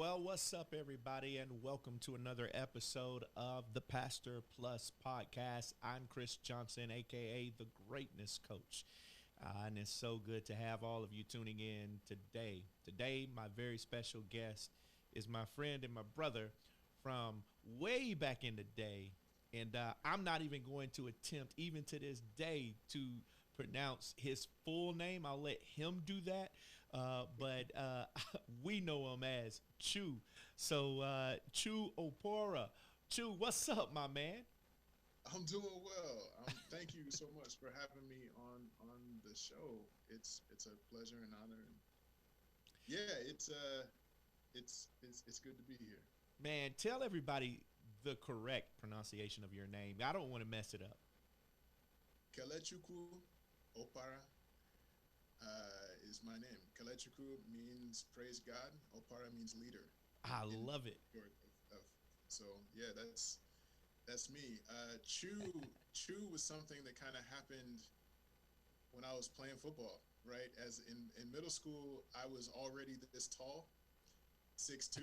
Well, what's up, everybody, and welcome to another episode of the Pastor Plus podcast. I'm Chris Johnson, aka the Greatness Coach, and it's so good to have all of you tuning in today. Today, my very special guest is my friend and my brother from way back in the day, and I'm not even going to attempt, even to this day, to pronounce his full name. I'll let him do that. But we know him as Chu. So Chu Oparah. Chu, what's up, my man? I'm doing well. Thank you so much for having me on the show. It's a pleasure and honor, and yeah, it's good to be here. Man, tell everybody the correct pronunciation of your name. I don't want to mess it up. Kelechuku Opara is my name. Kelechuku means praise God. Opara means leader. I In love it. so yeah, that's me. Chu was something that kind of happened when I was playing football. Right, as in middle school, I was already this tall, 6'2",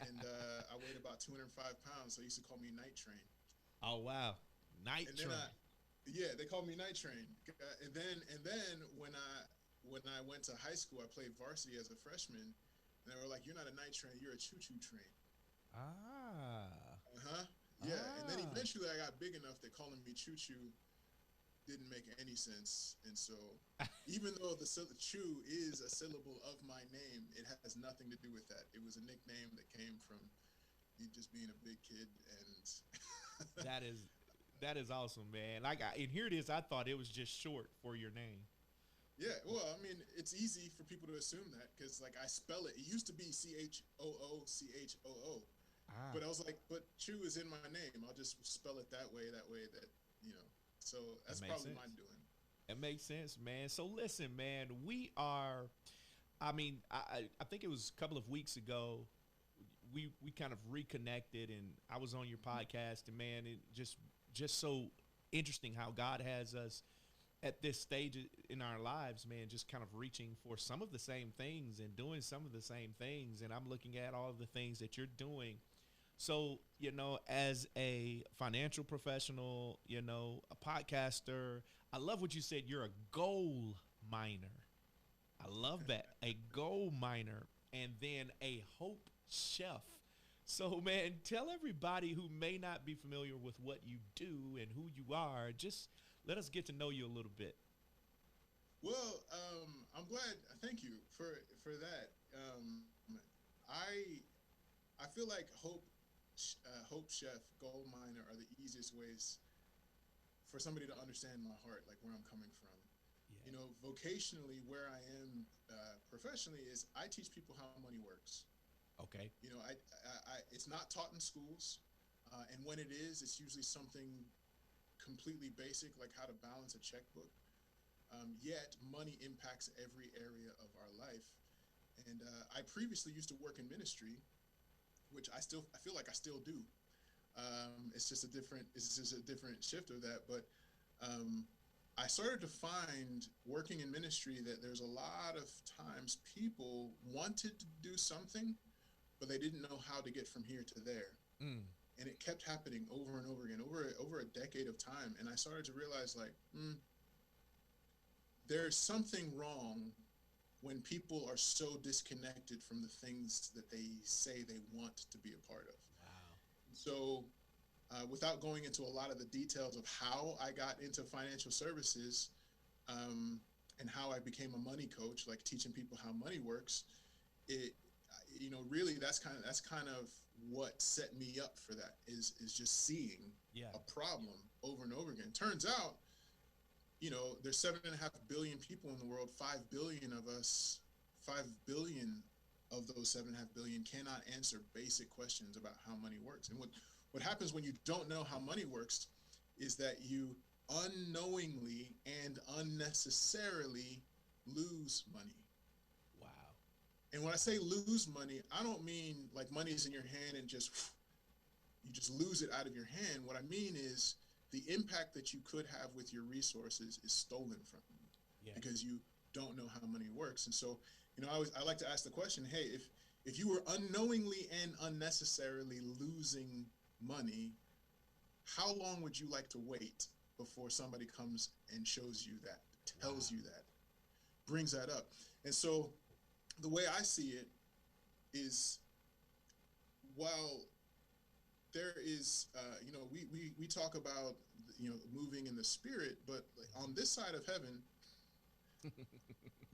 and I weighed about 205 pounds. So they used to call me Night Train. Oh wow, Night And then Train. yeah, they called me Night Train. And then when I went to high school, I played varsity as a freshman, and they were like, "You're not a night train, you're a choo choo train." Ah, Uh-huh. Yeah. And then ah. eventually, I got big enough that calling me choo choo didn't make any sense, and so even though Chu is a syllable of my name, it has nothing to do with that. It was a nickname that came from me just being a big kid, and That is that is awesome, man. And here it is. I thought it was just short for your name. yeah. Well, I mean, it's easy for people to assume that because like I spell it. It used to be Choo but Ah, I was like, but Chu is in my name. I'll just spell it that way. That way that you know. So it that's makes probably my sense. doing. It makes sense, man. So listen, man, we are. I think it was a couple of weeks ago. We kind of reconnected, and I was on your Mhm. podcast, and man, it just so interesting how God has us at this stage in our lives, man, just kind of reaching for some of the same things and doing some of the same things. And I'm looking at all of the things that you're doing. So, as a financial professional, a podcaster, I love what you said. You're a goal miner. I love that. A gold miner and then a hope chef. So, man, tell everybody who may not be familiar with what you do and who you are, just let us get to know you a little bit. Well, I'm glad. Thank you for that. I I feel like Hope Chef, Gold Miner are the easiest ways for somebody to understand my heart, like where I'm coming from. Yeah. Vocationally, where I am professionally is I teach people how money works. Okay. It's not taught in schools, and when it is, it's usually something completely basic, like how to balance a checkbook. Yet money impacts every area of our life. And I previously used to work in ministry, which I feel like I still do. It's just a different shift of that. But um, I started to find working in ministry that there's a lot of times people wanted to do something, but they didn't know how to get from here to there. Mm, And it kept happening over and over again, over a decade of time. And I started to realize, like, there's something wrong when people are so disconnected from the things that they say they want to be a part of. wow. So, without going into a lot of the details of how I got into financial services, um, and how I became a money coach, like teaching people how money works, it really that's kind of what set me up for that is just seeing Yeah. a problem over and over again. Turns out, there's 7.5 billion people in the world. 5 billion of us, 5 billion of those 7.5 billion cannot answer basic questions about how money works. And what happens when you don't know how money works is that you unknowingly and unnecessarily lose money. Wow. And when I say lose money, I don't mean like money's in your hand and just you just lose it out of your hand. What I mean is the impact that you could have with your resources is stolen from you Yeah. because you don't know how money works. And so, I like to ask the question, hey, if you were unknowingly and unnecessarily losing money, how long would you like to wait before somebody comes and shows you that, tells you that, brings that up? And so the way I see it is, while there is, we talk about, moving in the spirit, but on this side of heaven,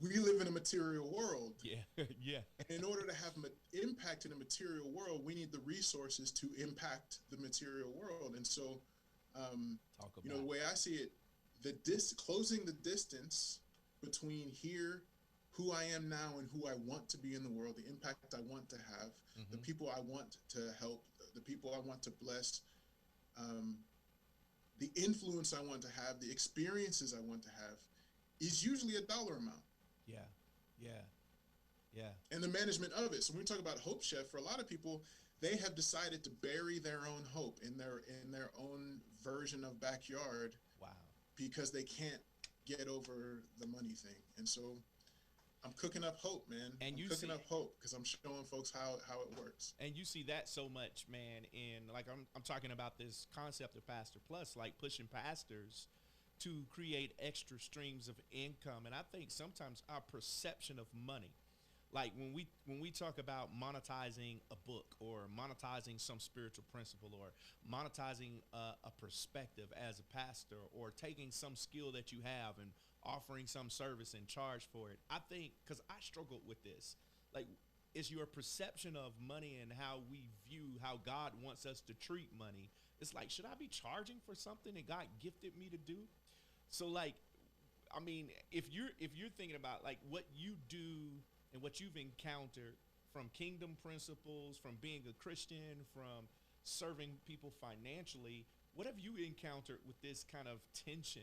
we live in a material world. Yeah. Yeah. And in order to have impact in a material world, we need the resources to impact the material world. And so, the way I see it, closing the distance between here, who I am now, and who I want to be in the world, the impact I want to have, the people I want to help, the people I want to bless, the influence I want to have, the experiences I want to have, is usually a dollar amount. Yeah. Yeah. Yeah. And the management of it. So when we talk about Hope Chef, for a lot of people, they have decided to bury their own hope in their own version of backyard. Wow. Because they can't get over the money thing. And so I'm cooking up hope, man. And I'm cooking up hope because I'm showing folks how it works. And you see that so much, man. In like I'm talking about this concept of Pastor Plus, like pushing pastors to create extra streams of income. And I think sometimes our perception of money, like when we talk about monetizing a book or monetizing some spiritual principle or monetizing a perspective as a pastor or taking some skill that you have and offering some service and charge for it, I think, because I struggled with this, like, is your perception of money and how we view how God wants us to treat money. It's like, should I be charging for something that God gifted me to do? So, like, I mean, if you're thinking about like what you do and what you've encountered from kingdom principles, from being a Christian, from serving people financially, what have you encountered with this kind of tension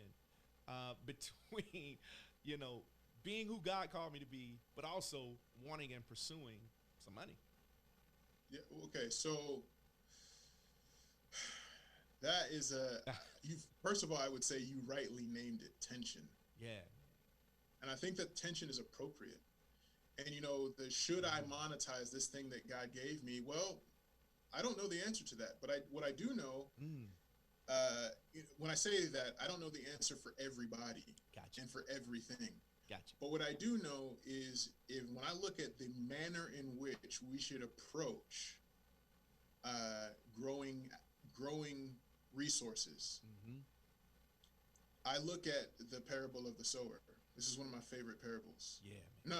between, being who God called me to be, but also wanting and pursuing some money? Yeah. Okay. So that is first of all, I would say you rightly named it tension. Yeah. And I think that tension is appropriate. And, should I monetize this thing that God gave me? Well, I don't know the answer to that. But what I do know, when I say that, I don't know the answer for everybody. Gotcha. And for everything. Gotcha. But what I do know is when I look at the manner in which we should approach growing resources, I look at the parable of the sower. This is one of my favorite parables. Yeah. Man.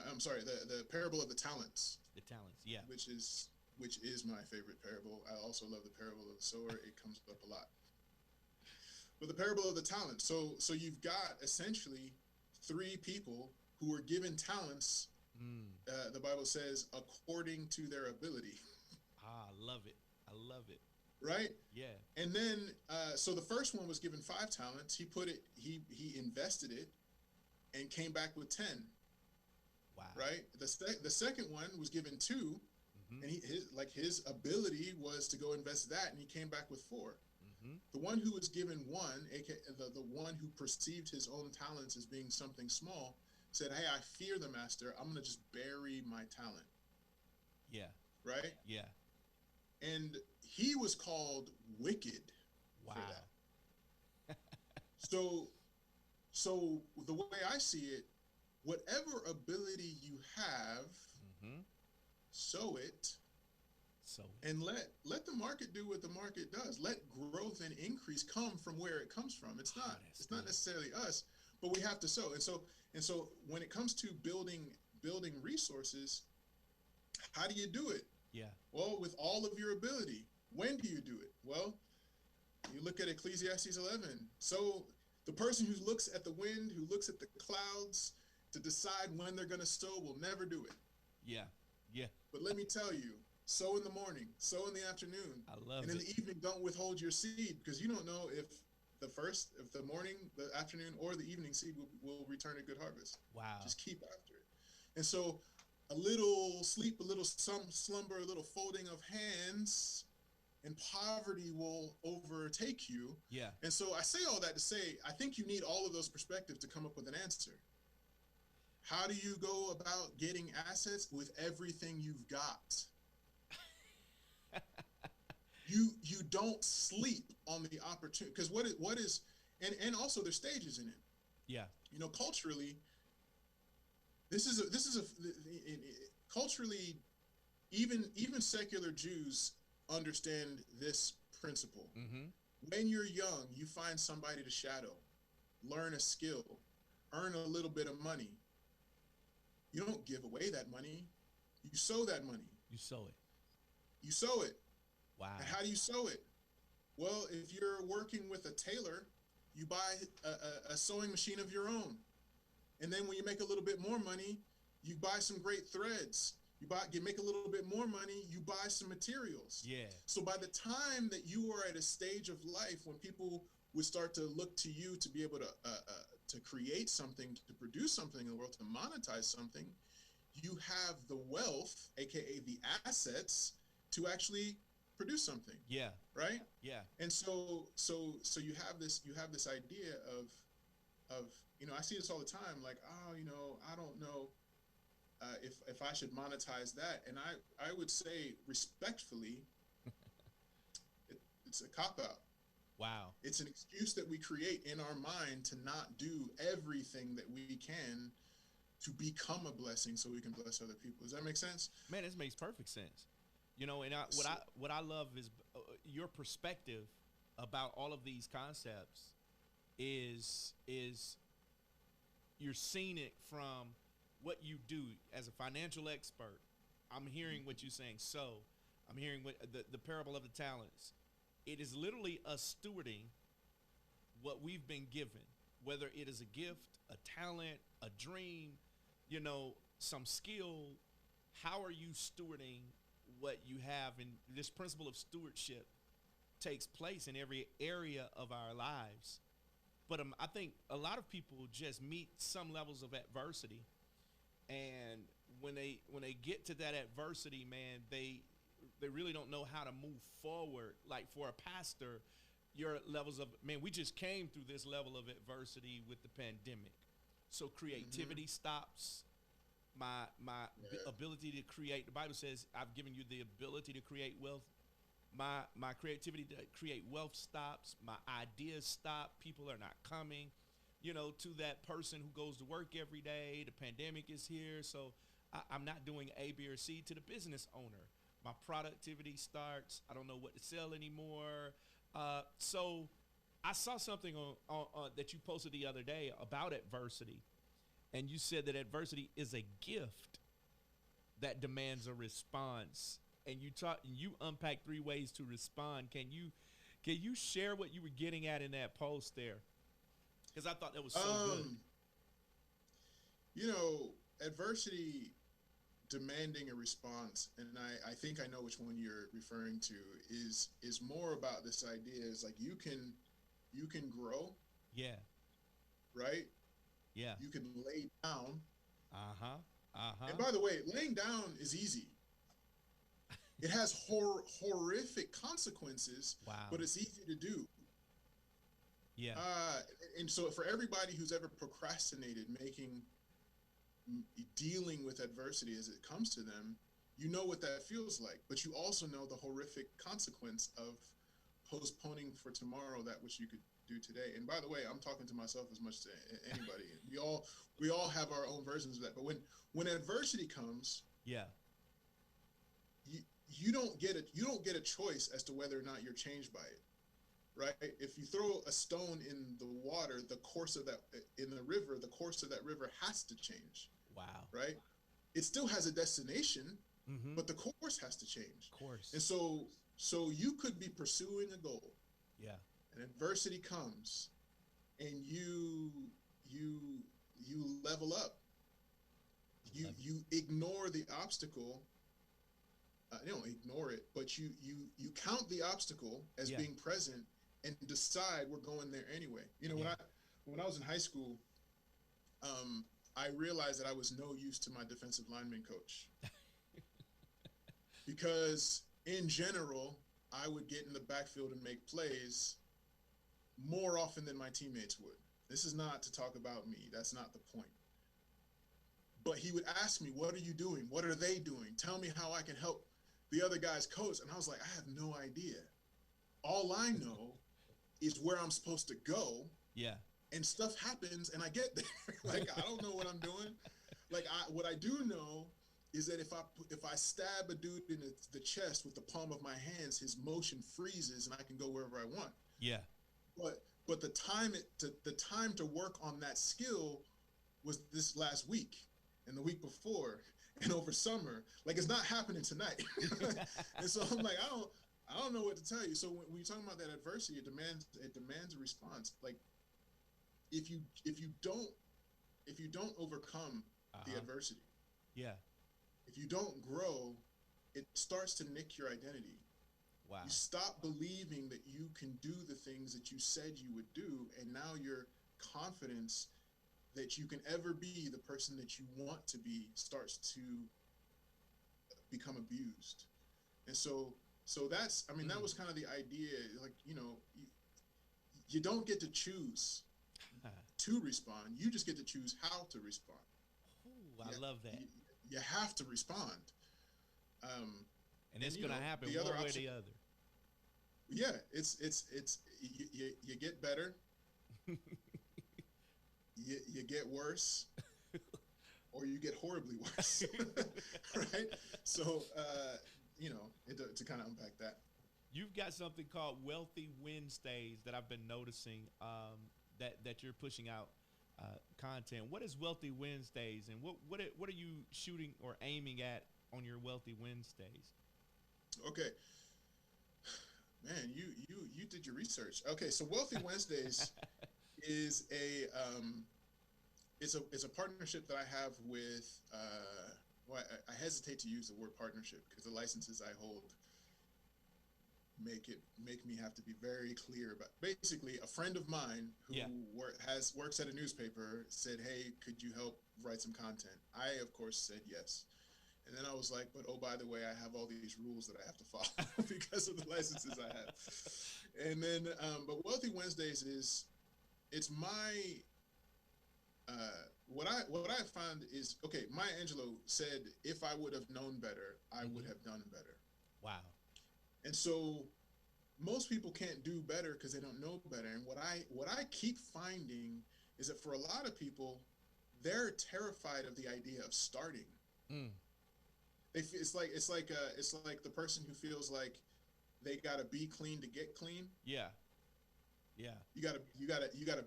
I'm sorry. The parable of the talents. The talents. Yeah. Which is my favorite parable. I also love the parable of the sower. It comes up a lot. But the parable of the talents. So you've got essentially three people who were given talents. The Bible says according to their ability. I love it. I love it. Right? Yeah. And then, so the first one was given 5 talents. He invested it and came back with 10. Wow. Right? The second one was given 2, and his ability was to go invest that, and he came back with 4. The one who was given 1, aka the one who perceived his own talents as being something small, said, "Hey, I fear the master. I'm gonna just bury my talent." Yeah. Right? Yeah. And he was called wicked. Wow. For that. So the way I see it, whatever ability you have, sow it, and let the market do what the market does. Let growth and increase come from where it comes from. It's not necessarily us, but we have to sow. And so when it comes to building resources, how do you do it? Yeah. Well, with all of your ability. When do you do it? Well, you look at Ecclesiastes 11. So the person who looks at the wind, who looks at the clouds to decide when they're going to sow will never do it. Yeah. Yeah. But let me tell you, sow in the morning, sow in the afternoon. I love it. And in the evening, don't withhold your seed, because you don't know if the morning, the afternoon, or the evening seed will return a good harvest. Wow. Just keep after it. And so a little sleep, a little slumber, a little folding of hands, and poverty will overtake you. Yeah. And so I say all that to say, I think you need all of those perspectives to come up with an answer. How do you go about getting assets? With everything you've got. You don't sleep on the opportunity, because what is and also there's stages in it. Yeah. Culturally, culturally, even secular Jews understand this principle. Mm-hmm. When you're young, you find somebody to shadow, learn a skill, earn a little bit of money. You don't give away that money. You sow that money. You sow it. You sow it. Wow. And how do you sow it? Well, if you're working with a tailor, you buy a sewing machine of your own. And then when you make a little bit more money, you buy some great threads. You make a little bit more money, you buy some materials. Yeah. So by the time that you are at a stage of life when people would start to look to you to be able to create something, to produce something in the world, to monetize something, you have the wealth, aka the assets, to actually produce something. Yeah. Right? Yeah. And so you have this idea of I see this all the time, like, I don't know if I should monetize that. And I would say respectfully, it's a cop-out. Wow. It's an excuse that we create in our mind to not do everything that we can to become a blessing so we can bless other people. Does that make sense? Man, this makes perfect sense. And what I love is your perspective about all of these concepts is you're seeing it from what you do as a financial expert. I'm hearing what you're saying. So I'm hearing what the parable of the talents. It is literally us stewarding what we've been given, whether it is a gift, a talent, a dream, some skill. How are you stewarding what you have? And this principle of stewardship takes place in every area of our lives. But I think a lot of people just meet some levels of adversity. And when they get to that adversity, man, they really don't know how to move forward. Like for a pastor, your levels of, man, we just came through this level of adversity with the pandemic. So creativity stops. My ability to create, the Bible says, I've given you the ability to create wealth. My creativity to create wealth stops. My ideas stop. People are not coming. To that person who goes to work every day. The pandemic is here, so I'm not doing A, B, or C. To the business owner, my productivity starts. I don't know what to sell anymore. So I saw something on that you posted the other day about adversity, and you said that adversity is a gift that demands a response. And you unpack 3 ways to respond. Can you share what you were getting at in that post there? Because I thought that was so good. Adversity demanding a response, and I think I know which one you're referring to, is more about this idea is like you can grow. Yeah. Right? Yeah. You can lay down. And by the way, laying down is easy. It has horrific consequences, wow, but it's easy to do. Yeah. And so for everybody who's ever procrastinated dealing with adversity as it comes to them, you know what that feels like, but you also know the horrific consequence of postponing for tomorrow that which you could do today. And by the way, I'm talking to myself as much as anybody. we all have our own versions of that. But when adversity comes, yeah, you don't get a choice as to whether or not you're changed by it. Right? If you throw a stone in the water, the course of that river has to change. Wow. Right? It still has a destination, but the course has to change. Of course. And so you could be pursuing a goal. Yeah. And adversity comes, and you level up. You ignore the obstacle. You don't ignore it, but you count the obstacle as being present and decide we're going there anyway. When I was in high school, I realized that I was no use to my defensive lineman coach because in general, I would get in the backfield and make plays more often than my teammates would. This is not to talk about me. That's not the point. But he would ask me, what are you doing? What are they doing? Tell me how I can help the other guy's coach. And I was like, I have no idea. All I know is where I'm supposed to go. Yeah. And stuff happens and I get there. Like, I don't know what I'm doing. Like, what I do know is that if I stab a dude in the chest with the palm of my hands, his motion freezes and I can go wherever I want. Yeah. But the time to work on that skill was this last week and the week before and over summer. Like, it's not happening tonight. And so I'm like, I don't know what to tell you. So when you're talking about that adversity, it demands a response. Like, if you don't overcome the adversity, yeah, if you don't grow, it starts to nick your identity. Wow. You stop believing that you can do the things that you said you would do, and now your confidence that you can ever be the person that you want to be starts to become abused. And so that's, I mean, that was kind of the idea. Like, you don't get to choose to respond. You just get to choose how to respond. Ooh, I love that. You have to respond. And it's going to happen one way or the other. Yeah, it's you get better. you get worse. Or you get horribly worse. Right? So, to kind of unpack that. You've got something called Wealthy Wednesdays that I've been noticing that you're pushing out content. What is Wealthy Wednesdays, and what are you shooting or aiming at on your Wealthy Wednesdays? Okay, man, you did your research. Okay, so Wealthy Wednesdays is a partnership that I have with. I hesitate to use the word partnership because the licenses I hold make me have to be very clear. But basically, a friend of mine who works at a newspaper said, "Hey, could you help write some content?" I, of course, said yes. And then I was like, "But oh, by the way, I have all these rules that I have to follow because of the licenses I have." And then, but Wealthy Wednesdays it's my what I found is, okay, Maya Angelou said, if I would have known better, I would have done better. Wow. And so most people can't do better because they don't know better. And what I keep finding is that for a lot of people, they're terrified of the idea of starting. It's like the person who feels like they gotta be clean to get clean. Yeah. You gotta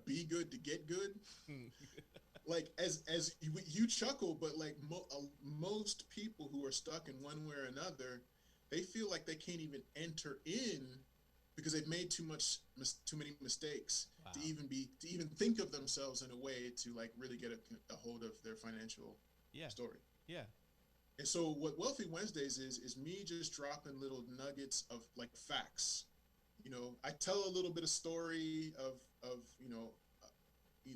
be good to get good. Like, as you chuckle, but like most people who are stuck in one way or another, they feel like they can't even enter in because they've made too many mistakes to even think of themselves in a way to like really get a hold of their financial story. Yeah. And so what Wealthy Wednesdays is me just dropping little nuggets of like facts. I tell a little bit of story of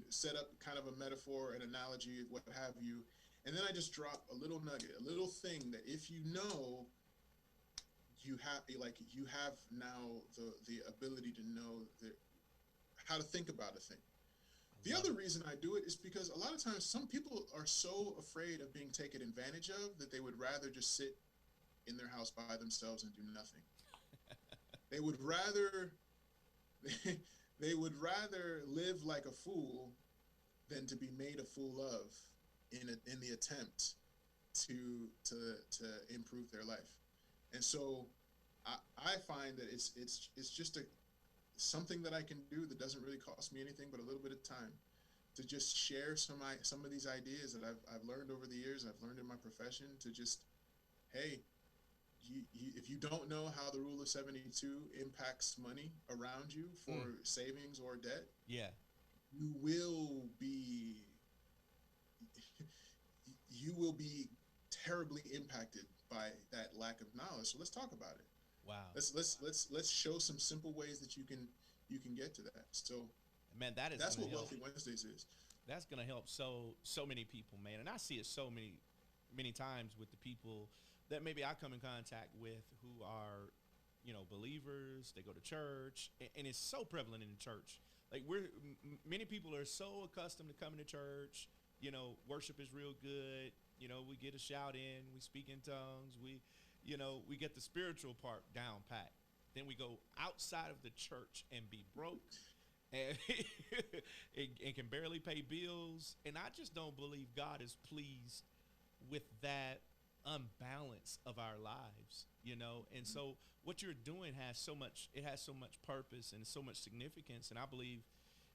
set up kind of a metaphor, an analogy, what have you, and then I just drop a little nugget, a little thing that if you know, you have now the ability to know how to think about a thing. The other reason I do it is because a lot of times some people are so afraid of being taken advantage of that they would rather just sit in their house by themselves and do nothing. They would rather live like a fool than to be made a fool of in the attempt to improve their life. And so I find that it's just something that I can do that doesn't really cost me anything but a little bit of time to just share some of these ideas that I've learned over the years, I've learned in my profession, to just, hey, if you don't know how the rule of 72 impacts money around you for savings or debt, you will be terribly impacted by that lack of knowledge. So let's talk about it. Wow. Let's show some simple ways that you can get to that. So, man, that's what Wealthy Wednesdays is. That's gonna help so many people, man. And I see it so many times with the people that maybe I come in contact with who are, believers. They go to church, and it's so prevalent in the church. Like many people are so accustomed to coming to church, Worship is real good. We get a shout in, we speak in tongues, we get the spiritual part down pat. Then we go outside of the church and be broke and, and can barely pay bills. And I just don't believe God is pleased with that unbalance of our lives. And so what you're doing has so much purpose and so much significance. And I believe,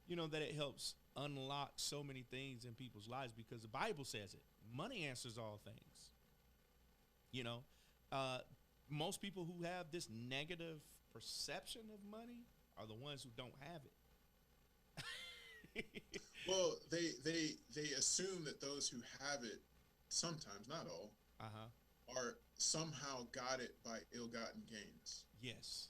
that it helps unlock so many things in people's lives because the Bible says it. Money answers all things. Most people who have this negative perception of money are the ones who don't have it. Well, they assume that those who have it, sometimes, not all, are somehow got it by ill-gotten gains. Yes.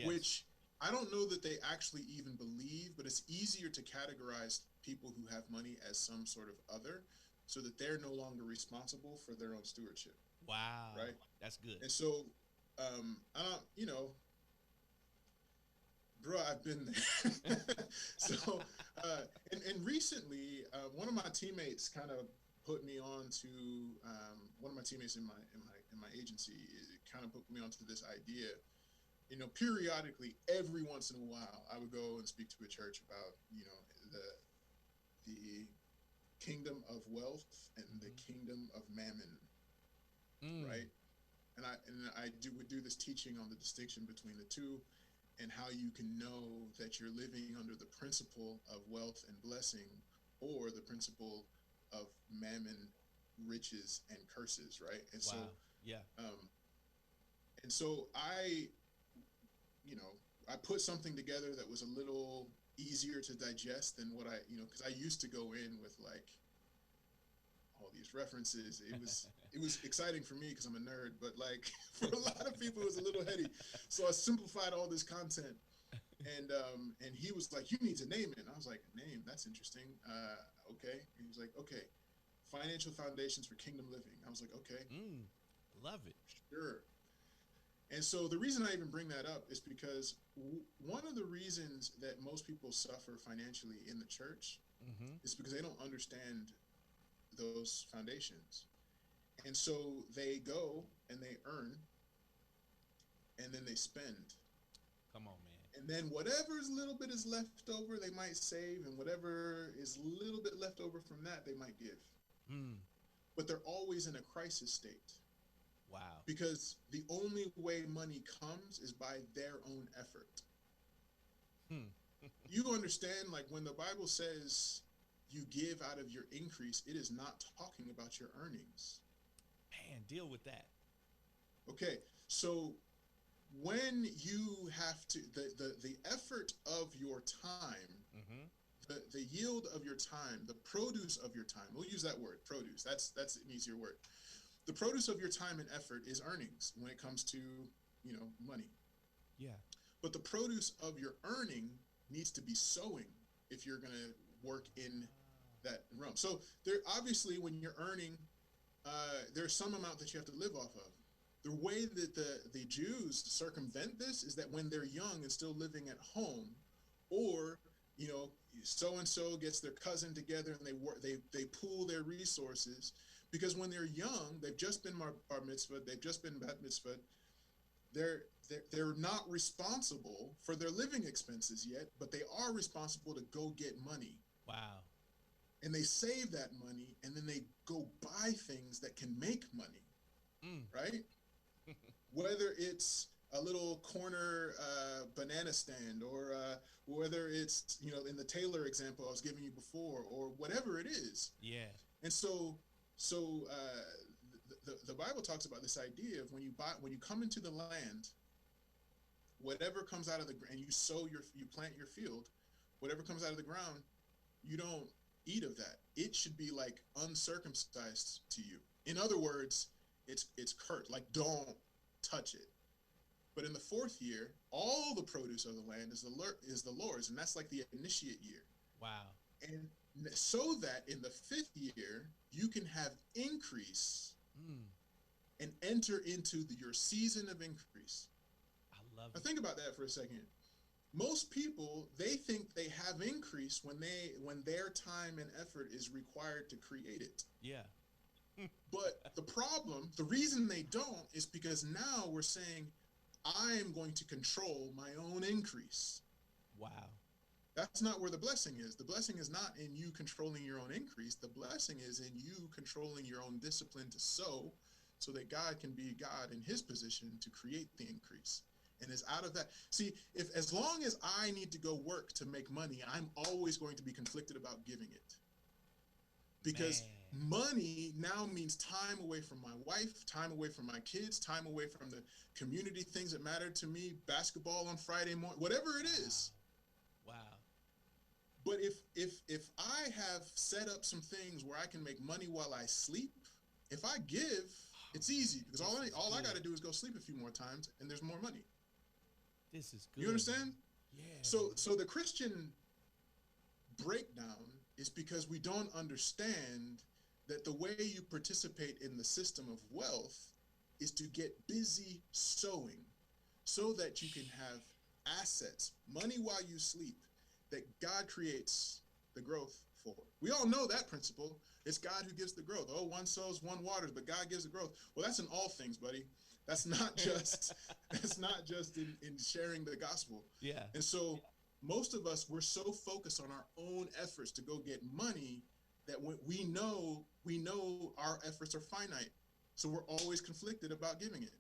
Which I don't know that they actually even believe, but it's easier to categorize people who have money as some sort of other so that they're no longer responsible for their own stewardship. Wow. Right? That's good. And so, bro, I've been there. So, and recently, one of my teammates kind of put me on to, one of my teammates in my agency kind of put me onto this idea. Periodically, every once in a while, I would go and speak to a church about, the kingdom of wealth and the kingdom of mammon, right? And I would do this teaching on the distinction between the two and how you can know that you're living under the principle of wealth and blessing or the principle of mammon, riches, and curses, right? And wow. And so I put something together that was a little easier to digest than what because I used to go in with like all these references. It was exciting for me because I'm a nerd, but like for a lot of people, it was a little heady. So I simplified all this content, and he was like, "You need to name it." And I was like, "Name? That's interesting." Okay. And he was like, "Okay, financial foundations for kingdom living." I was like, "Okay, love it, sure." And so the reason I even bring that up is because one of the reasons that most people suffer financially in the church is because they don't understand those foundations. And so they go and they earn and then they spend. Come on, man. And then whatever's little bit is left over, they might save, and whatever is a little bit left over from that, they might give. But they're always in a crisis state. Wow. Because the only way money comes is by their own effort. You understand, like when the Bible says you give out of your increase, it is not talking about your earnings. Man, deal with that. Okay, so when you have to, the effort of your time, the yield of your time, the produce of your time, we'll use that word, produce, that's an easier word. The produce of your time and effort is earnings when it comes to, money. Yeah. But the produce of your earning needs to be sowing if you're going to work in that realm. So there, obviously, when you're earning, there's some amount that you have to live off of. The way that the Jews circumvent this is that when they're young and still living at home, or so-and-so gets their cousin together and they pool their resources. Because when they're young, they've just been bar mitzvah, they've just been bat mitzvah, they're not responsible for their living expenses yet, but they are responsible to go get money. Wow. And they save that money, and then they go buy things that can make money, right? Whether it's a little corner banana stand, or whether it's, in the tailor example I was giving you before, or whatever it is. Yeah. And so the Bible talks about this idea of when you come into the land, whatever comes out of the ground, you plant your field, whatever comes out of the ground, you don't eat of that. It should be like uncircumcised to you. In other words, it's cursed, like don't touch it. But in the fourth year, all the produce of the land is the Lord's, and that's like the initiate year. Wow. And so that in the fifth year, you can have increase and enter into your season of increase. I love it. Now think about that for a second. most people, they think they have increase when their time and effort is required to create it. Yeah. But the reason they don't is because now we're saying, I am going to control my own increase. Wow. That's not where the blessing is. The blessing is not in you controlling your own increase. The blessing is in you controlling your own discipline to sow, so that God can be God in his position to create the increase. And it's out of that. See, as long as I need to go work to make money, I'm always going to be conflicted about giving it. Because money now means time away from my wife, time away from my kids, time away from the community things that matter to me, basketball on Friday morning, whatever it is. Wow. But if I have set up some things where I can make money while I sleep, if I give, it's easy, because all I got to do is go sleep a few more times and there's more money. This is good. You understand? Yeah. So the Christian breakdown is because we don't understand that the way you participate in the system of wealth is to get busy sowing, so that you can have assets, money while you sleep, that God creates the growth for. We all know that principle. It's God who gives the growth. Oh, one sows, one waters, but God gives the growth. Well, that's in all things, buddy. That's not just in sharing the gospel. Yeah. And so most of us, we're so focused on our own efforts to go get money that when we know our efforts are finite. So we're always conflicted about giving it.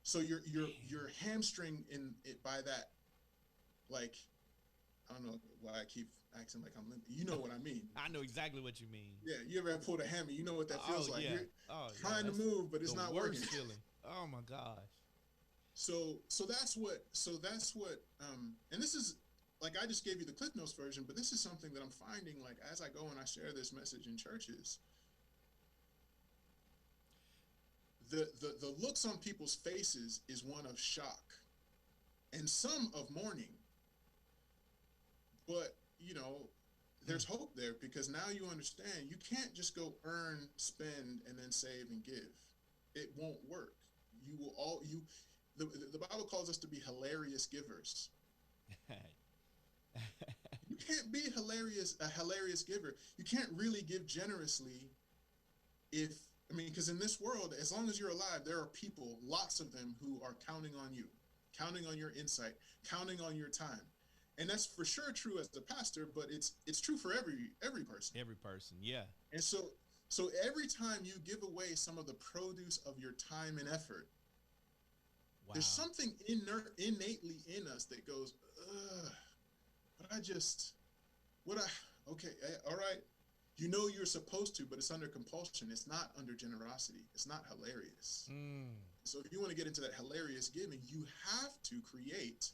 So you're hamstring in it by that. Like, I don't know why I keep acting like I'm limping. You know what I mean. I know exactly what you mean. Yeah, you ever pulled a hammy? You know what that feels like. Yeah. You're trying to move, but it's not working. Feeling. Oh my gosh. So that's what and this is, like, I just gave you the Cliff Notes version, but this is something that I'm finding, like, as I go and I share this message in churches. The looks on people's faces is one of shock and some of mourning. But, there's hope there, because now you understand you can't just go earn, spend, and then save and give. It won't work. The Bible calls us to be hilarious givers. You can't be a hilarious giver. You can't really give generously because in this world, as long as you're alive, there are people, lots of them, who are counting on you, counting on your insight, counting on your time. And that's for sure true as a pastor, but it's true for every person. Every person, yeah. And so every time you give away some of the produce of your time and effort, wow, there's something innately in us that goes, all right. You're supposed to, but it's under compulsion. It's not under generosity. It's not hilarious. So if you want to get into that hilarious giving, you have to create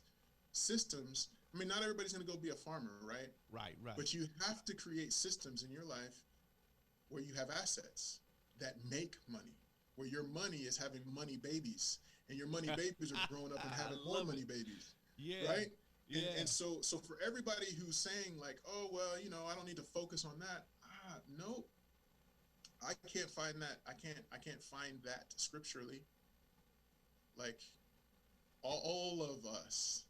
systems. I mean, not everybody's going to go be a farmer, right? Right. But you have to create systems in your life where you have assets that make money, where your money is having money babies, and your money babies are growing up and having more money babies. Yeah. Right? Yeah. And so for everybody who's saying, like, oh, well, I don't need to focus on that. No, I can't find that. I can't find that scripturally. Like, all of us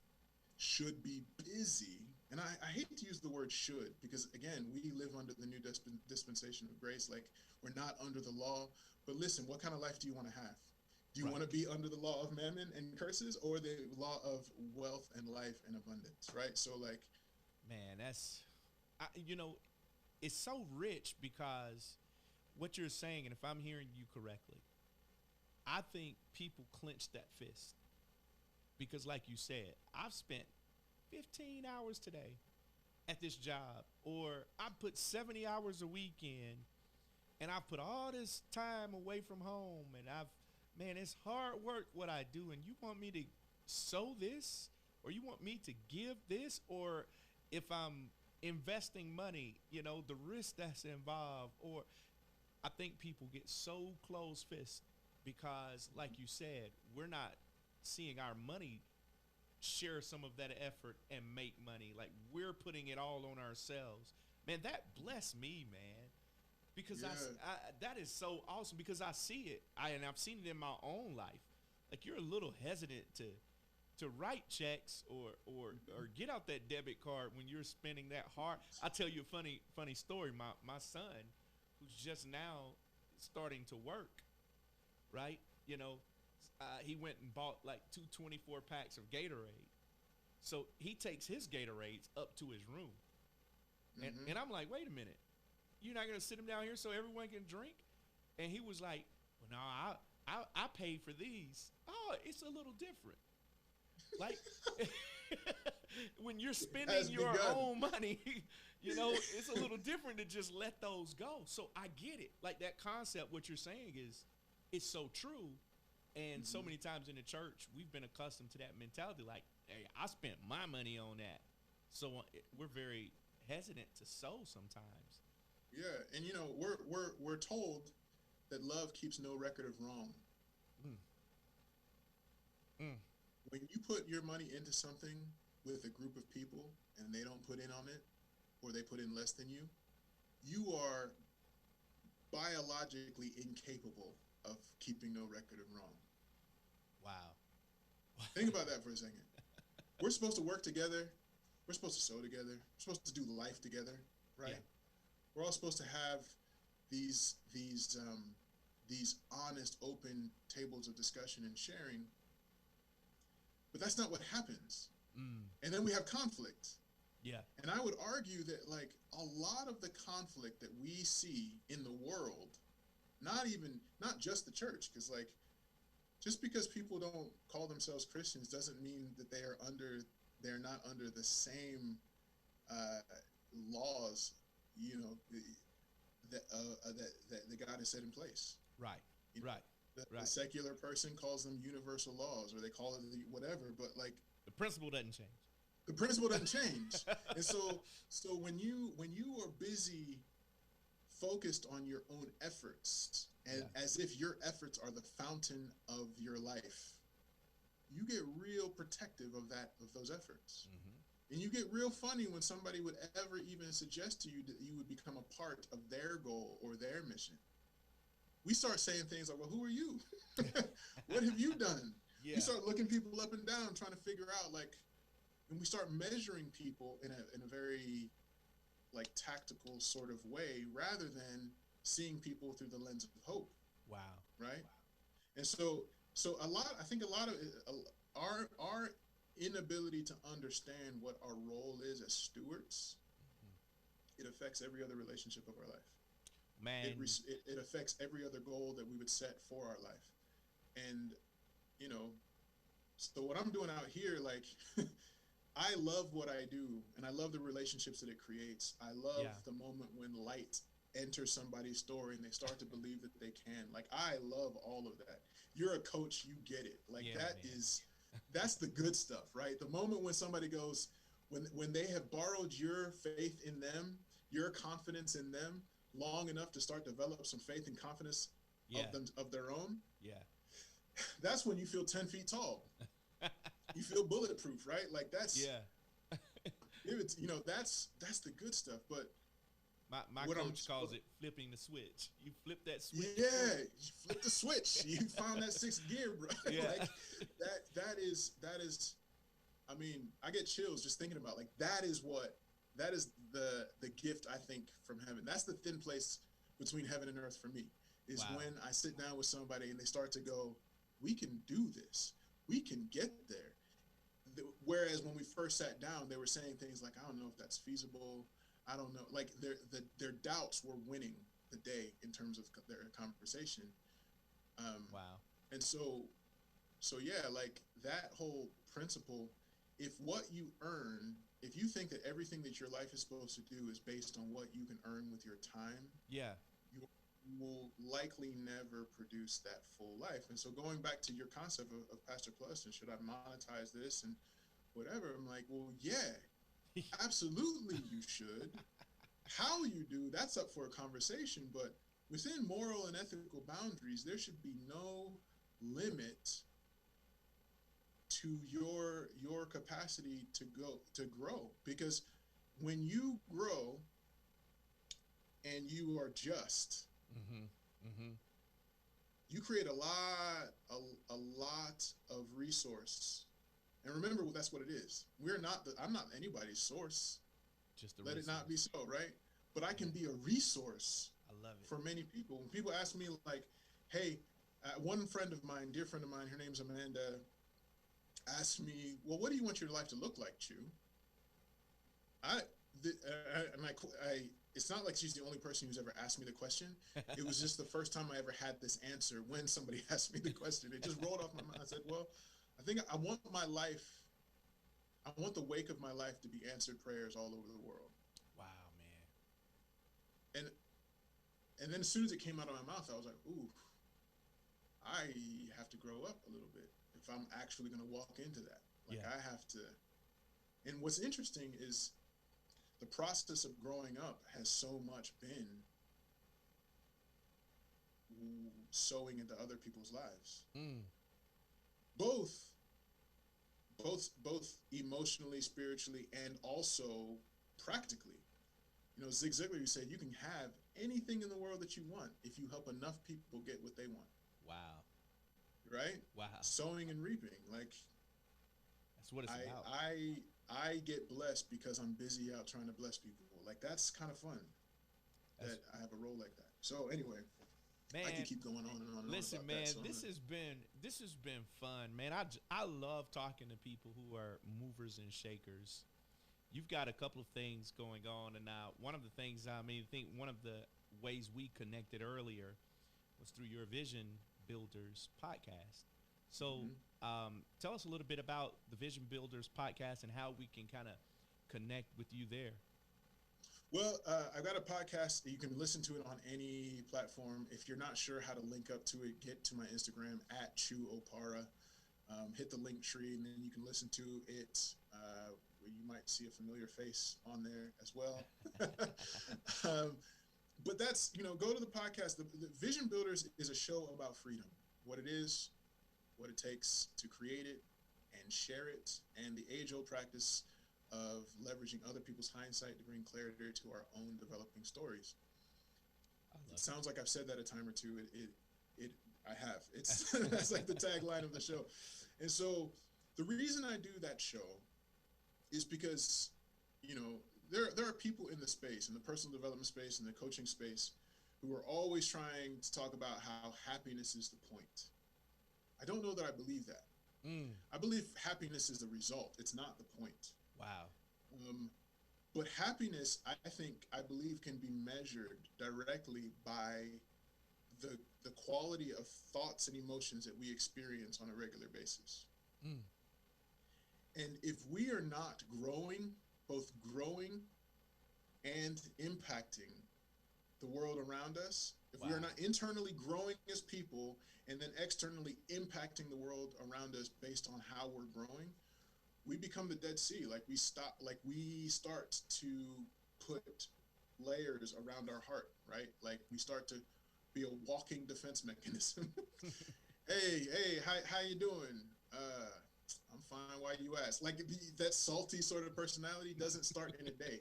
should be busy. And I hate to use the word should, because, again, we live under the new dispensation of grace. Like, we're not under the law. But listen, what kind of life do you want to have? Do you want to be under the law of mammon and curses, or the law of wealth and life and abundance, right? So, like, man, it's so rich, because what you're saying, and if I'm hearing you correctly, I think people clench that fist, because, like you said, I've spent 15 hours today at this job, or I put 70 hours a week in, and I put all this time away from home, and man, it's hard work what I do, and you want me to sow this, or you want me to give this, or if I'm investing money, the risk that's involved, or I think people get so close-fist because, like you said, we're not seeing our money share some of that effort and make money. Like, we're putting it all on ourselves. Man, that blessed me, man, because that is so awesome, because I see it, and I've seen it in my own life. Like, you're a little hesitant to to write checks or get out that debit card when you're spending that hard. I'll tell you a funny story. My son, who's just now starting to work, right? He went and bought like 224 packs of Gatorade. So he takes his Gatorades up to his room. And I'm like, wait a minute. You're not going to sit them down here so everyone can drink? And he was like, well, no, I paid for these. Oh, it's a little different. Like, when you're spending your own money, it's a little different to just let those go. So I get it. Like, that concept, what you're saying it's so true. And so many times in the church, we've been accustomed to that mentality. Like, hey, I spent my money on that. So we're very hesitant to sow sometimes. Yeah, and we're told that love keeps no record of wrong. When you put your money into something with a group of people and they don't put in on it, or they put in less than you, you are biologically incapable of keeping no record of wrong. Wow. Think about that for a second. We're supposed to work together. We're supposed to sow together. We're supposed to do life together, right? Yeah. We're all supposed to have these honest, open tables of discussion and sharing. But that's not what happens. And then we have conflict. Yeah. And I would argue that, like, a lot of the conflict that we see in the world, not just the church, because, like, just because people don't call themselves Christians doesn't mean that they're not under the same laws, that God has set in place. Right. The secular person calls them universal laws, or they call it whatever, but, like, the principle doesn't change. The principle doesn't change. And so when you are busy focused on your own efforts, and as if your efforts are the fountain of your life, you get real protective of those efforts. And you get real funny when somebody would ever even suggest to you that you would become a part of their goal or their mission. We start saying things like, well, who are you? What have you done? Yeah. We start looking people up and down, trying to figure out, like, and we start measuring people in a very, like, tactical sort of way, rather than seeing people through the lens of hope. Wow. Right. Wow. And so I think a lot of our inability to understand what our role is as stewards, it affects every other relationship of our life. Man, it affects every other goal that we would set for our life. And, so what I'm doing out here, like, I love what I do, and I love the relationships that it creates. I love the moment when light enters somebody's story and they start to believe that they can. Like, I love all of that. You're a coach, you get it. Like, that's the good stuff, right? The moment when somebody goes, when they have borrowed your faith in them, your confidence in them, long enough to start develop some faith and confidence of their own. Yeah. That's when you feel 10 feet tall. You feel bulletproof, right? Like, that's it's, that's the good stuff. But my coach calls it flipping the switch. You flip that switch. Yeah, you flip the switch. You found that sixth gear, bro. Yeah. Like, that is. I mean, I get chills just thinking about, like, that is the gift, I think, from heaven. That's the thin place between heaven and earth for me, is when I sit down with somebody and they start to go, we can do this. We can get there. Whereas when we first sat down, they were saying things like, I don't know if that's feasible. I don't know. Like, their doubts were winning the day in terms of their conversation. Wow. And so yeah, like, that whole principle, if what you earn, if you think that everything that your life is supposed to do is based on what you can earn with your time, you will likely never produce that full life. And so going back to your concept of Pastor Plus and should I monetize this and whatever, I'm like, well, yeah, absolutely you should. How you do, that's up for a conversation, but within moral and ethical boundaries, there should be no limit to your capacity to grow. Because when you grow and you are just, you create a lot of resource And remember, that's what it is. I'm not anybody's source. Just a Let resource. it not be so, right? But I can Yeah. be a resource I love it. for many people. When people ask me, like, hey, one friend of mine, dear friend of mine, her name's Amanda, asked me, well, what do you want your life to look like, Chu? I, and I, it's not like she's the only person who's ever asked me the question. It was just the first time I ever had this answer when somebody asked me the question. It just rolled off my mind. I said, well, I think I want the wake of my life to be answered prayers all over the world. Wow, man. And and then as soon as it came out of my mouth, I was like, ooh, I have to grow up a little bit if I'm actually going to walk into that. Like, Yeah. I have to. And what's interesting is the process of growing up has so much been sowing into other people's lives, Mm. both both emotionally, spiritually, and also practically. You know, Zig Ziglar said you can have anything in the world that you want if you help enough people get what they want. Wow. Right? Wow. Sowing and reaping. Like, That's what it's I about. I get blessed because I'm busy out trying to bless people. Like, that's kind of fun that I have a role like that. So anyway, I could Man, keep going on and on and listen, on about man, that. So this has been fun, man. I love talking to people who are movers and shakers. You've got a couple of things going on, and now one of the things, I think one of the ways we connected earlier was through your Vision Builders podcast. So, Mhm. tell us a little bit about the Vision Builders podcast and how we can kind of connect with you there. Well, I've got a podcast. You can listen to it on any platform. If you're not sure how to link up to it, get to my Instagram at Chu Oparah. Hit the link tree, and then you can listen to it. You might see a familiar face on there as well. um, but that's, go to the podcast. The Vision Builders is a show about freedom, what it is, what it takes to create it and share it, and the age-old practice of leveraging other people's hindsight to bring clarity to our own developing stories. I It love it. sounds like I've said that a time or two. I have. It's that's like the tagline of the show. And so the reason I do that show is because, there are people in the space, in the personal development space, in the coaching space, who are always trying to talk about how happiness is the point. I don't know that I believe that. Mm, I believe happiness is the result. It's not the point. wow. Um, but happiness, I believe, can be measured directly by the quality of thoughts and emotions that we experience on a regular basis. Mm, And if we are not growing, both growing and impacting the world around us, if we wow. are not internally growing as people and then externally impacting the world around us based on how we're growing, we become the Dead Sea. We start to put layers around our heart, right? Like, we start to be a walking defense mechanism. Hey, how you doing? I'm fine. Why you ask? Like, that salty sort of personality doesn't start in a day.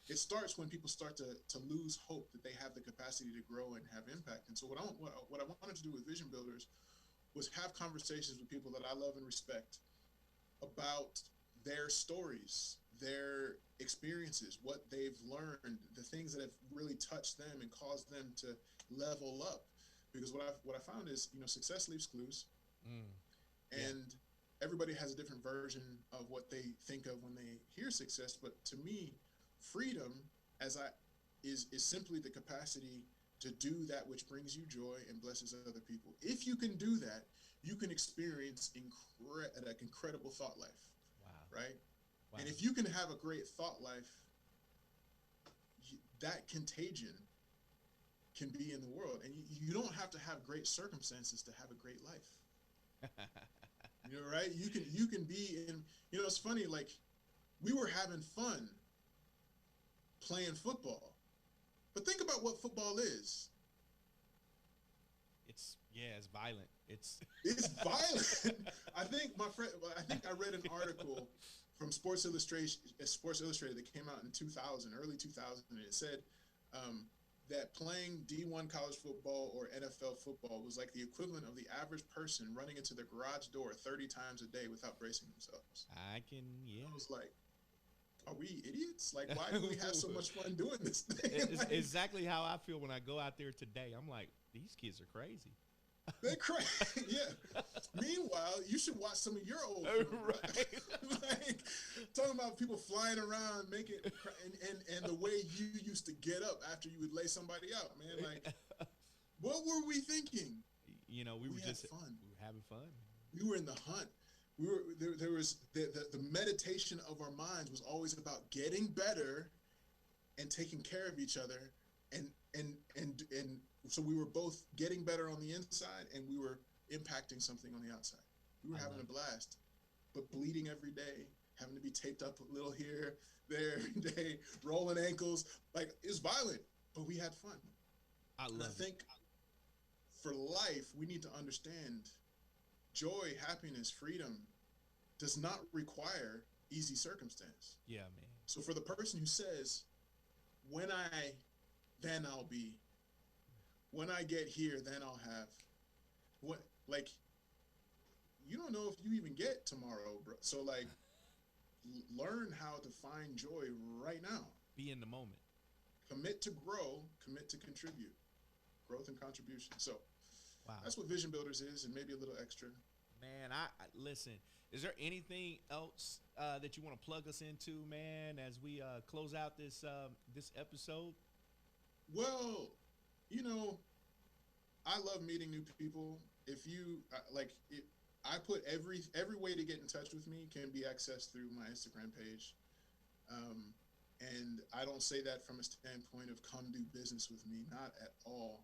It starts when people start to lose hope that they have the capacity to grow and have impact. And so what I wanted to do with Vision Builders was have conversations with people that I love and respect about their stories, their experiences, what they've learned, the things that have really touched them and caused them to level up. Because what I found is, success leaves clues, Mm, yeah. and everybody has a different version of what they think of when they hear success. But to me, freedom is simply the capacity to do that which brings you joy and blesses other people. If you can do that, you can experience an incredible thought life, Wow. right? Wow. And if you can have a great thought life, that contagion can be in the world. And you don't have to have great circumstances to have a great life. Right? You can be in, it's funny, like, we were having fun playing football. But think about what football is. It's violent. It's violent. I think I read an article from Sports Illustrated that came out in 2000, early 2000, and it said, that playing D1 college football or NFL football was like the equivalent of the average person running into their garage door 30 times a day without bracing themselves. I can, yeah. I was like, are we idiots? Like, why do we have so much fun doing this thing? It's like, exactly how I feel when I go out there today. I'm like, these kids are crazy. They're crazy, yeah. Meanwhile, you should watch some of your old film, right? like talking about people flying around, making and the way you used to get up after you would lay somebody out, man. Like, what were we thinking? You know, we were just fun. We were having fun. We were in the hunt. We were there was the meditation of our minds was always about getting better and taking care of each other and so we were both getting better on the inside and we were impacting something on the outside. We were having a blast, but bleeding every day, having to be taped up a little here, there every day, rolling ankles. Like, it was violent, but we had fun. I think for life, we need to understand joy, happiness, freedom does not require easy circumstance. Yeah, man. So for the person who says, then I'll be, when I get here, then I'll have, what, like, you don't know if you even get tomorrow, bro. So, like, learn how to find joy right now. Be in the moment. Commit to grow, commit to contribute. Growth and contribution. So, wow. That's what Vision Builders is, and maybe a little extra. Man, I listen, is there anything else that you want to plug us into, man, as we close out this episode? Well, you know, I love meeting new people. If you I put every way to get in touch with me can be accessed through my Instagram page. And I don't say that from a standpoint of come do business with me, not at all.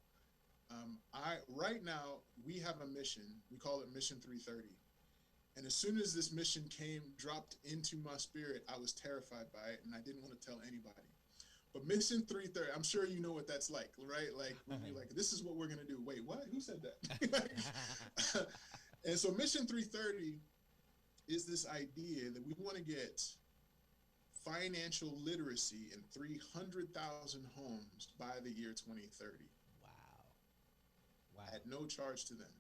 Right now we have a mission. We call it Mission 330. And as soon as this mission dropped into my spirit, I was terrified by it and I didn't want to tell anybody. But Mission 330, I'm sure you know what that's like, right? Like, when you're like, this is what we're going to do. Wait, what? Who said that? And so Mission 330 is this idea that we want to get financial literacy in 300,000 homes by the year 2030. Wow. At no charge to them.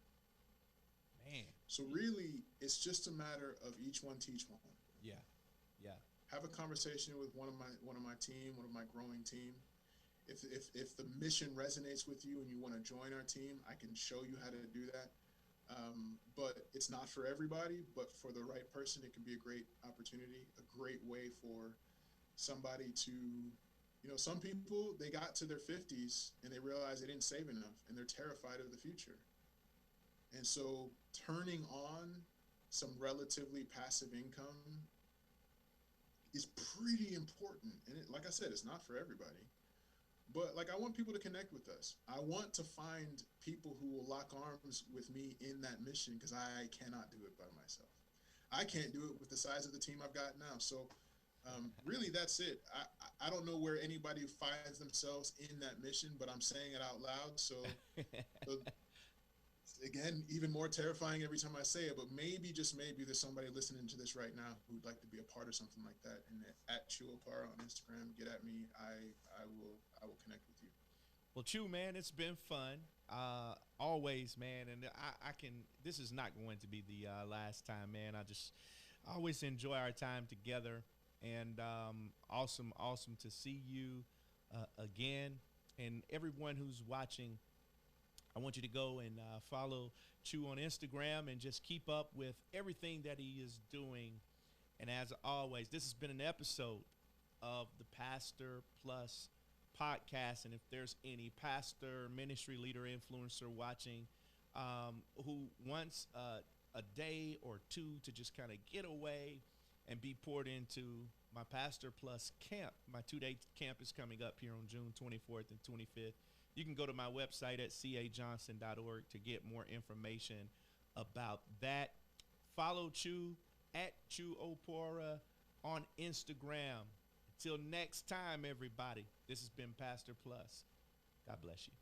Man. So really, it's just a matter of each one teach one. Yeah. Have a conversation with one of my team, one of my growing team. If the mission resonates with you and you want to join our team, I can show you how to do that. But it's not for everybody, but for the right person, it can be a great opportunity, a great way for somebody to, some people, they got to their 50s and they realize they didn't save enough and they're terrified of the future. And so turning on some relatively passive income is pretty important. And like I said, it's not for everybody. But I want people to connect with us. I want to find people who will lock arms with me in that mission because I cannot do it by myself. I can't do it with the size of the team I've got now. So really, that's it. I don't know where anybody finds themselves in that mission, but I'm saying it out loud. So again, even more terrifying every time I say it, but maybe, just maybe, there's somebody listening to this right now who'd like to be a part of something like that. And at Chu Oparah on Instagram, get at me. I will connect with you. Well, Chu, man, it's been fun. Always, man. And this is not going to be the last time, man. I always enjoy our time together. And awesome to see you again. And everyone who's watching, I want you to go and follow Chu on Instagram and just keep up with everything that he is doing. And as always, this has been an episode of the Pastor Plus podcast. And if there's any pastor, ministry leader, influencer watching who wants a day or two to just kind of get away and be poured into, my Pastor Plus camp, my 2-day camp is coming up here on June 24th and 25th. You can go to my website at cajohnson.org to get more information about that. Follow Chu at Chu Oparah on Instagram. Until next time, everybody, this has been Pastor Plus. God bless you.